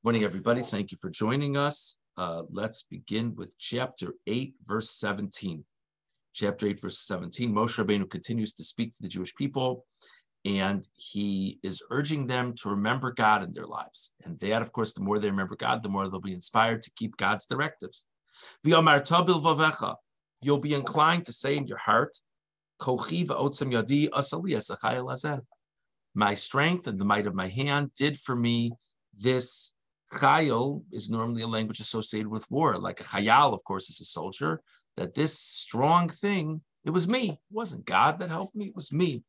Morning, everybody. Thank you for joining us. Let's begin with chapter 8, verse 17. Chapter 8, verse 17, Moshe Rabbeinu continues to speak to the Jewish people, and he is urging them to remember God in their lives. And that, of course, the more they remember God, the more they'll be inspired to keep God's directives. You'll be inclined to say in your heart, my strength and the might of my hand did for me this. Chayil is normally a language associated with war, like a chayal, of course, is a soldier, that this strong thing, it was me. It wasn't God that helped me, it was me.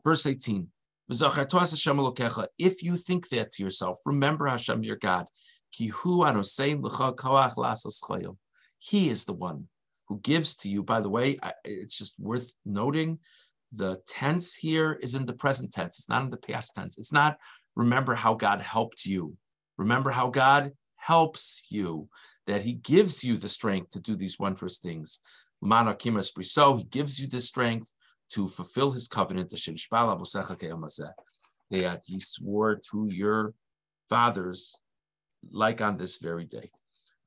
Verse 18, if you think that to yourself, remember Hashem, your God. He is the one who gives to you. By the way, it's just worth noting, the tense here is in the present tense. It's not in the past tense. It's not remember how God helped you. Remember how God helps you, that he gives you the strength to do these wondrous things. So he gives you the strength to fulfill his covenant, that he swore to your fathers, like on this very day.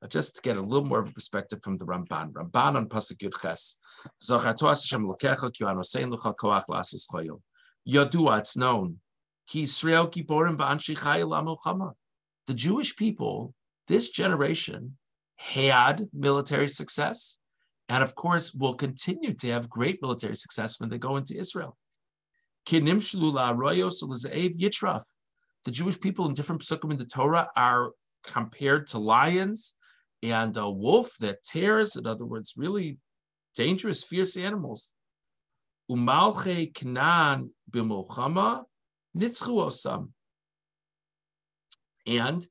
Just to get a little more of a perspective from the Ramban. Ramban on Pasuk Yud Ches. Yadua, it's known. Ki Yisrael giborim v'anshi chayil l'milchama. The Jewish people, this generation, had military success, and of course will continue to have great military success when they go into Israel. The Jewish people in different psukim in the Torah are compared to lions and a wolf that tears, in other words, really dangerous, fierce animals. Umalche Knan b'milchama nitzchu osam. And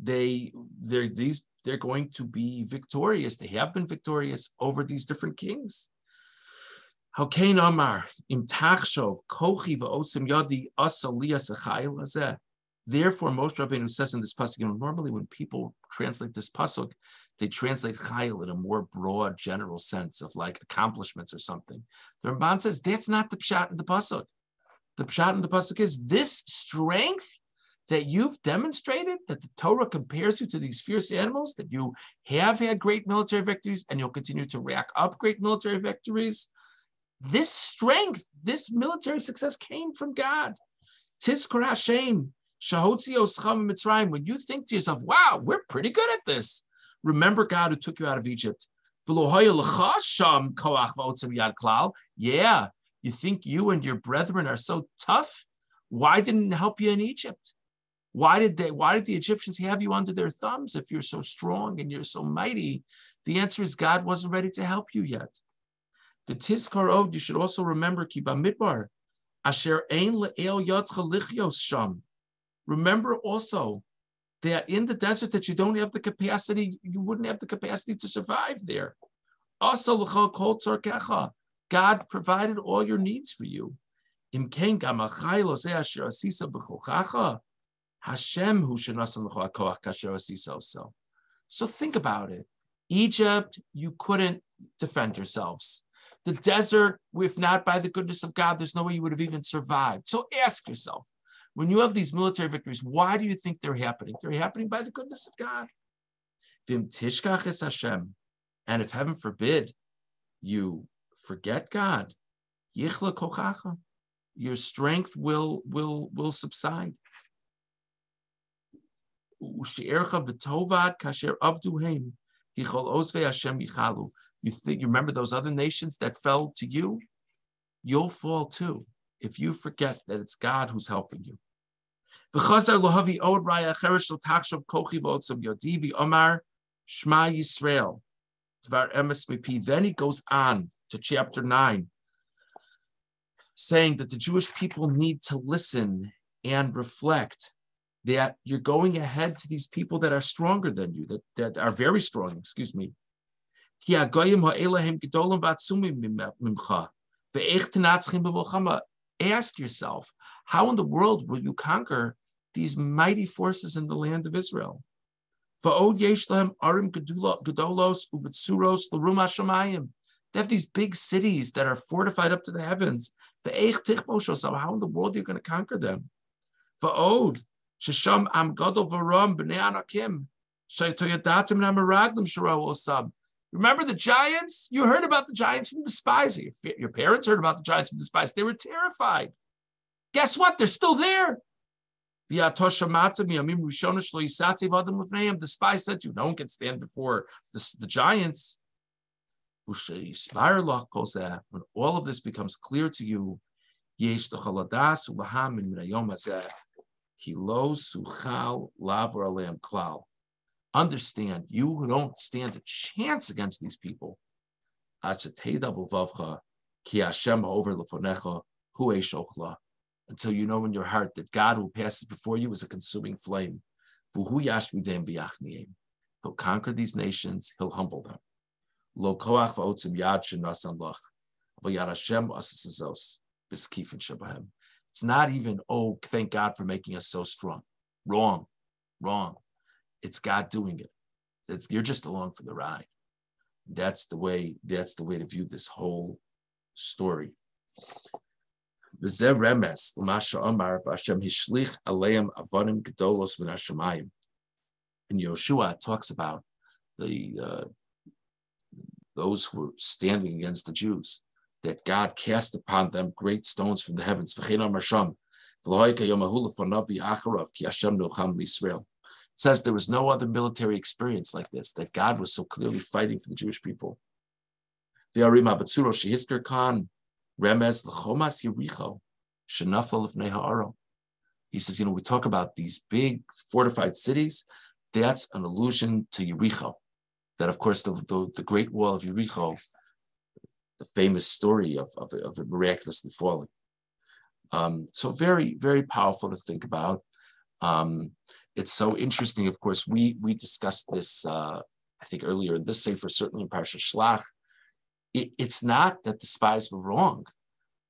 they're going to be victorious. They have been victorious over these different kings. Therefore, Moshe Rabbeinu says in this pasuk, normally when people translate this pasuk, they translate chayil in a more broad, general sense of like accomplishments or something. The Ramban says that's not the pshat in the pasuk. The pshat in the pasuk is this strength that you've demonstrated, that the Torah compares you to these fierce animals, that you have had great military victories and you'll continue to rack up great military victories. This strength, this military success came from God. Tizkor Hashem, Shahotzi Oscham Mitzrayim. When you think to yourself, wow, we're pretty good at this. Remember God who took you out of Egypt. Yeah, you think you and your brethren are so tough? Why didn't it help you in Egypt? Why did the Egyptians have you under their thumbs if you're so strong and you're so mighty? The answer is God wasn't ready to help you yet. The Tizkar Od, you should also remember Ki Bamidbar, Asher Ein Le'el Yotcha Lichios Sham. Remember also that in the desert that you don't have the capacity, you wouldn't have the capacity to survive there. Also L'chol Kol Tzorkecha. God provided all your needs for you. Im Kein Gamachai Lozeh Asher Asisa B'chochacha. Hashem hu shenasan l'cho hakoach kasher asiso. So think about it. Egypt, you couldn't defend yourselves. The desert, if not by the goodness of God, there's no way you would have even survived. So ask yourself, when you have these military victories, why do you think they're happening? They're happening by the goodness of God. Vim tishkach es Hashem, and if heaven forbid you forget God, yichla kochacha, your strength will subside. You remember those other nations that fell to you? You'll fall too if you forget that it's God who's helping you. It's about MSVP. Then he goes on to chapter 9, saying that the Jewish people need to listen and reflect that you're going ahead to these people that are stronger than you, that are very strong, excuse me. Ask yourself, how in the world will you conquer these mighty forces in the land of Israel? They have these big cities that are fortified up to the heavens. How in the world are you going to conquer them? Shesham am gadol v'ram b'nei anakim. Shaytoyadatim namaraglim shara osam. Remember the giants? You heard about the giants from the spies. Your parents heard about the giants from the spies. They were terrified. Guess what? They're still there. The spy said you no one can stand before the giants. When all of this becomes clear to you, understand you don't stand a chance against these people. Until you know in your heart that God who passes before you is a consuming flame. He'll conquer these nations, he'll humble them. It's not even, oh, thank God for making us so strong. Wrong. It's God doing it. You're just along for the ride. That's the way to view this whole story. And Yoshua talks about those who were standing against the Jews, that God cast upon them great stones from the heavens. It says there was no other military experience like this, that God was so clearly fighting for the Jewish people. He says, we talk about these big fortified cities. That's an allusion to Yericho. That, of course, the Great Wall of Yericho, the famous story of it miraculously falling. So very, very powerful to think about. It's so interesting. Of course, we discussed this, I think, earlier in this sefer, certainly in Parsha Shlach. It's not that the spies were wrong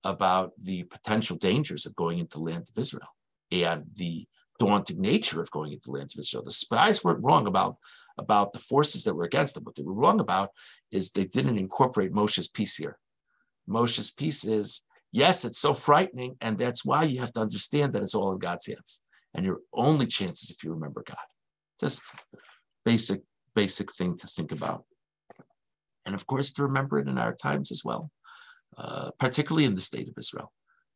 about the potential dangers of going into the land of Israel and the daunting nature of going into the land of Israel. The spies weren't wrong about the forces that were against them. What they were wrong about is they didn't incorporate Moshe's peace here. Moshe's peace is, yes, it's so frightening, and that's why you have to understand that it's all in God's hands. And your only chance is if you remember God. Just basic thing to think about. And of course, to remember it in our times as well, particularly in the state of Israel.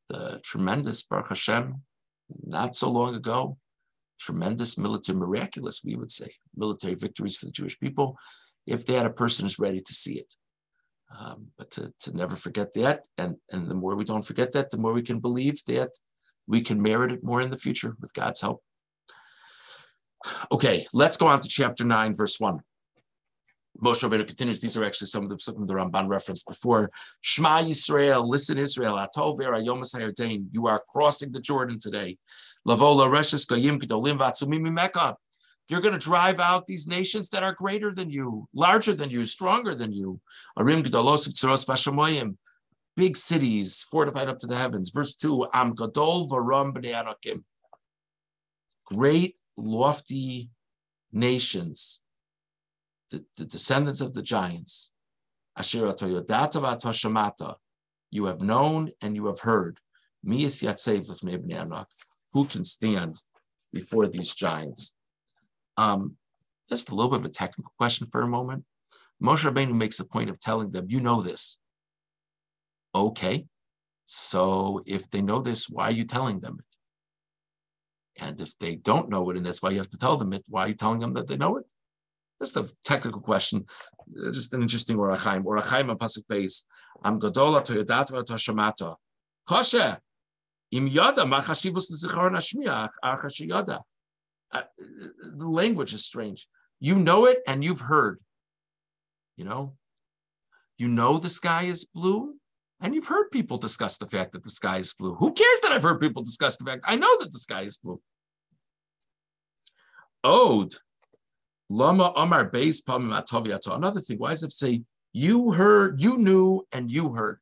The tremendous, Baruch Hashem, not so long ago, tremendous miraculous, we would say, military victories for the Jewish people, if that a person is ready to see it. But to never forget that, and the more we don't forget that, the more we can believe that we can merit it more in the future with God's help. Okay, let's go on to chapter 9, verse 1. Moshe Rabbeinu continues. These are actually some of the Ramban referenced before. Shema Yisrael, listen Israel, Atol Vera Yomas HaYarden, you are crossing the Jordan today. Lavo Lareshes Goyim Gedolim Vatzumim Mimeka. You're going to drive out these nations that are greater than you, larger than you, stronger than you. Arim Gedolos Tzeros Bashamoyim, big cities fortified up to the heavens. Verse 2, Am Gadol Varam B'nei Anakim. Great, lofty nations, the descendants of the giants. Asher Atoyodata V'Atoshamata. You have known and you have heard. Mi is Yatsev L'fnei B'nei Anak. Who can stand before these giants? Just a little bit of a technical question for a moment. Moshe Rabbeinu makes a point of telling them, you know this. Okay, so if they know this, why are you telling them it? And if they don't know it, and that's why you have to tell them it, why are you telling them that they know it? Just a technical question, just an interesting Orachaim. Orachaim on Pasuk Beis. Am Gadola Toyodat V'Atoshamata. Kosher. Im Yada Machashivus L'Zichron Hashmiach Archash Yada. The language is strange. You know it and you've heard. You know the sky is blue, and you've heard people discuss the fact that the sky is blue. Who cares that I've heard people discuss the fact? I know that the sky is blue. Ode. Lama Amar Beis Pamim Atoviato. Another thing, why does it say you heard, you knew, and you heard?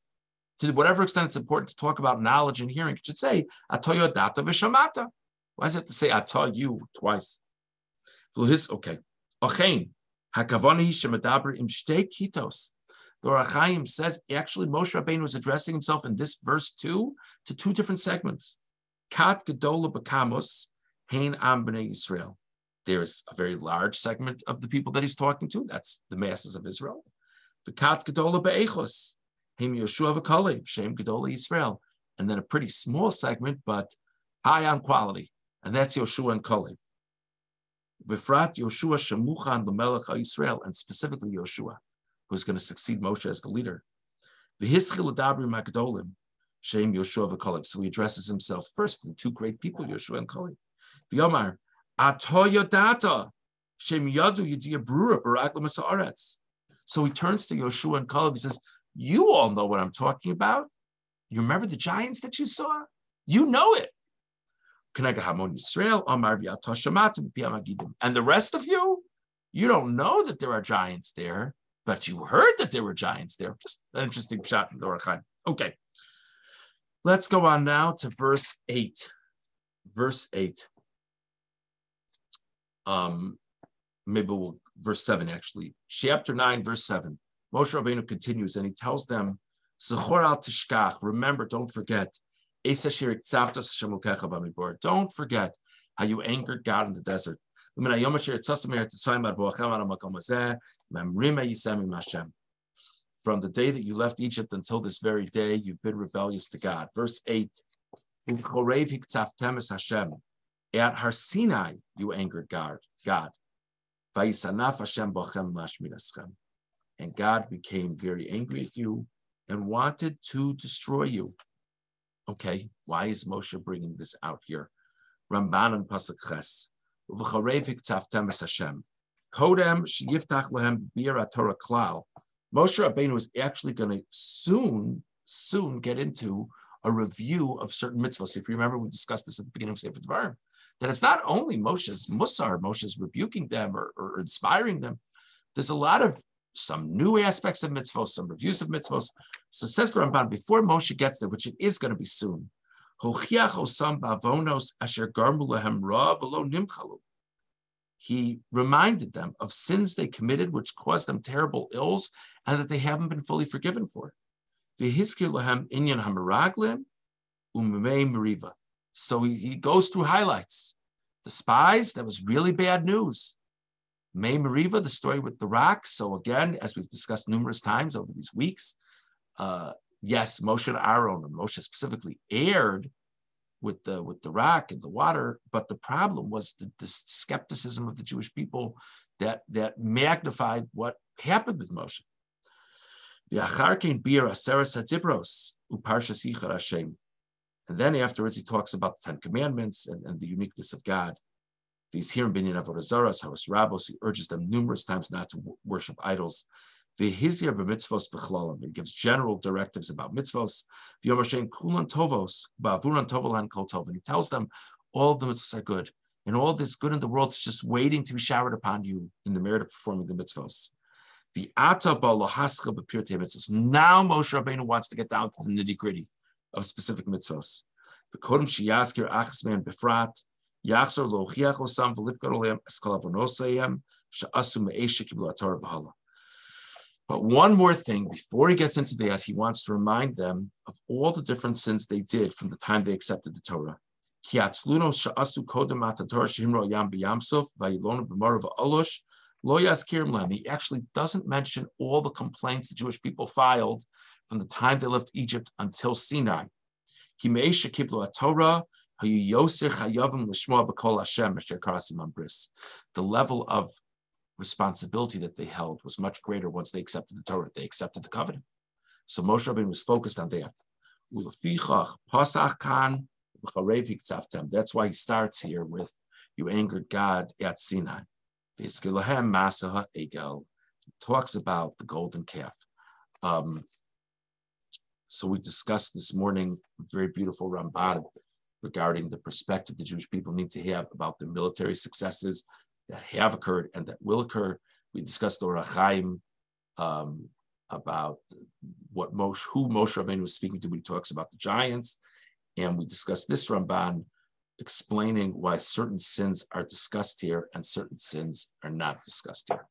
To whatever extent it's important to talk about knowledge and hearing, it should say Atoyodata V'Shamata. Why does it have to say Ata you twice? Okay. Ochein Hakavani Shemadaber Im Shtei Kitos. The Orachaim says actually Moshe Rabbeinu was addressing himself in this verse 2 to two different segments. Kat Gedola Bakamos Hein Am B'nai Yisrael. There's a very large segment of the people that he's talking to. That's the masses of Israel. V'kat Gedola Be'echos. Hein Yoshua V'Kalev. Shem Gedola Yisrael. And then a pretty small segment, but high on quality. And that's Yoshua and Kalev. Befrat Yoshua Shemuchan L'Melech Yisrael, and specifically Yoshua, who's going to succeed Moshe as the leader. V'hischil L'Dabri Magdolim. Shem Yoshua V'Kalev. So he addresses himself first to two great people, Yoshua and Kalev. V'yomar, Ato Yodata, Shem Yadu Yediyah Brura Barak L'Masa'aretz. So he turns to Yoshua and Kalev. He says, you all know what I'm talking about. You remember the giants that you saw? You know it. And the rest of you, you don't know that there are giants there, but you heard that there were giants there. Just an interesting shot in Dorachai. Okay. Let's go on now to verse 8. Verse 8. Verse 7, actually. Chapter 9, verse 7. Moshe Rabbeinu continues and he tells them, Zechor al tishkach, remember, don't forget. Don't forget how you angered God in the desert. From the day that you left Egypt until this very day, you've been rebellious to God. Verse 8. At Har Sinai, you angered God. And God became very angry at you and wanted to destroy you. Okay, why is Moshe bringing this out here? Ramban and Pasuk Ches. V'charev hiktzavtem es Hashem. Kodem sheyiftach lehem bir Torah klal. Moshe Rabbeinu is actually going to soon get into a review of certain mitzvahs. If you remember, we discussed this at the beginning of Sefer Dvarim, that it's not only Moshe's musar, Moshe's rebuking them or inspiring them. There's a lot of some new aspects of mitzvos, some reviews of mitzvos. So says the Ramban, before Moshe gets there, which it is going to be soon, he reminded them of sins they committed which caused them terrible ills and that they haven't been fully forgiven for. So he goes through highlights. The spies, that was really bad news. May Meriva, the story with the rock. So again, as we've discussed numerous times over these weeks, yes, Moshe and Aaron, and Moshe specifically, erred with the rock and the water, but the problem was the skepticism of the Jewish people that magnified what happened with Moshe. And then afterwards, he talks about the 10 Commandments and the uniqueness of God. He's here in Binyan Avodah Zaras, Haras Rabos. He urges them numerous times not to worship idols. He gives general directives about mitzvos. And he tells them all of the mitzvos are good, and all this good in the world is just waiting to be showered upon you in the merit of performing the mitzvos. Now Moshe Rabbeinu wants to get down to the nitty-gritty of specific mitzvos. But one more thing, before he gets into that, he wants to remind them of all the different sins they did from the time they accepted the Torah. He actually doesn't mention all the complaints the Jewish people filed from the time they left Egypt until Sinai. The level of responsibility that they held was much greater once they accepted the Torah. They accepted the covenant. So Moshe Rabbeinu was focused on that. That's why he starts here with, you angered God at Sinai. He talks about the golden calf. So we discussed this morning a very beautiful Ramban regarding the perspective the Jewish people need to have about the military successes that have occurred and that will occur. We discussed the Orach Chaim about who Moshe Rabbeinu was speaking to when he talks about the giants. And we discussed this Ramban explaining why certain sins are discussed here and certain sins are not discussed here.